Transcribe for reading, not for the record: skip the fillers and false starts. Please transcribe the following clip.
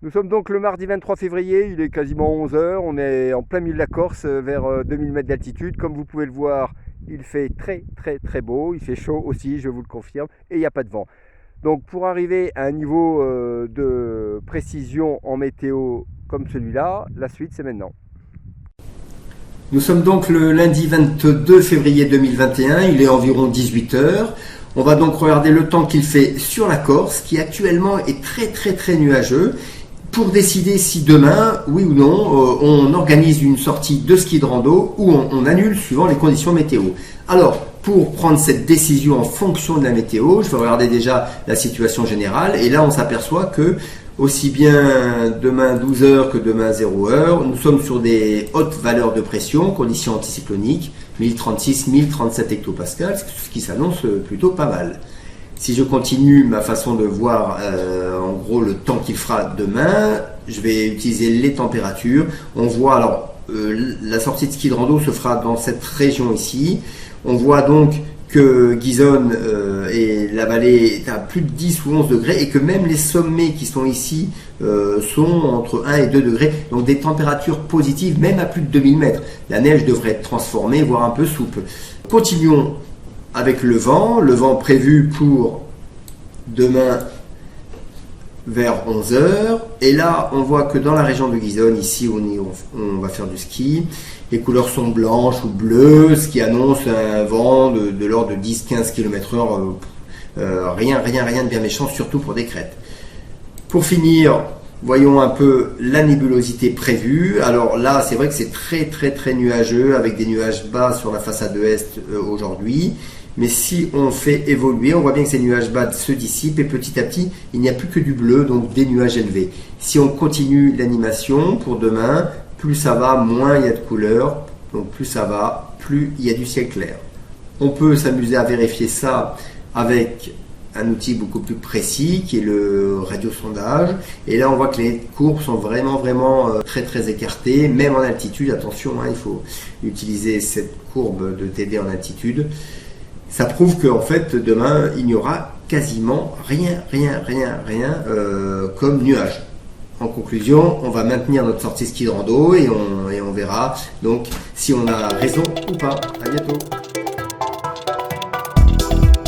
Nous sommes donc le mardi 23 février, il est quasiment 11 heures, on est en plein milieu de la Corse, vers 2000 mètres d'altitude. Comme vous pouvez le voir, il fait très beau, il fait chaud aussi, je vous le confirme, et il n'y a pas de vent. Donc pour arriver à un niveau de précision en météo comme celui-là, la suite c'est maintenant. Nous sommes donc le lundi 22 février 2021, il est environ 18 heures. On va donc regarder le temps qu'il fait sur la Corse, qui actuellement est très nuageux, pour décider si demain, oui ou non, on organise une sortie de ski de rando ou on annule suivant les conditions météo. Alors, pour prendre cette décision en fonction de la météo, je vais regarder déjà la situation générale et là on s'aperçoit que aussi bien demain 12 heures que demain 0 heure, nous sommes sur des hautes valeurs de pression, conditions anticycloniques, 1036, 1037 hectopascales, ce qui s'annonce plutôt pas mal. Si je continue ma façon de voir en gros le temps qu'il fera demain, je vais utiliser les températures. On voit alors la sortie de ski de rando se fera dans cette région ici. On voit donc que Ghisone et la vallée est à plus de 10 ou 11 degrés et que même les sommets qui sont ici sont entre 1 et 2 degrés. Donc des températures positives même à plus de 2000 mètres. La neige devrait être transformée, voire un peu souple. Continuons avec le vent prévu pour demain vers 11 heures. Et là, on voit que dans la région de Ghisone, ici on va faire du ski, les couleurs sont blanches ou bleues, ce qui annonce un vent de l'ordre de 10-15 km/h. Rien de bien méchant, surtout pour des crêtes. Pour finir, voyons un peu la nébulosité prévue. Alors là, c'est vrai que c'est très nuageux, avec des nuages bas sur la façade est aujourd'hui. Mais si on fait évoluer, on voit bien que ces nuages bas se dissipent et petit à petit, il n'y a plus que du bleu, donc des nuages élevés. Si on continue l'animation pour demain, plus ça va, moins il y a de couleurs, donc plus ça va, plus il y a du ciel clair. On peut s'amuser à vérifier ça avec un outil beaucoup plus précis qui est le radiosondage. Et là, on voit que les courbes sont vraiment très écartées, même en altitude. Attention, il faut utiliser cette courbe de TD en altitude. Ça prouve qu'en fait, demain, il n'y aura quasiment rien comme nuage. En conclusion, on va maintenir notre sortie ski de rando et on verra donc si on a raison ou pas. À bientôt.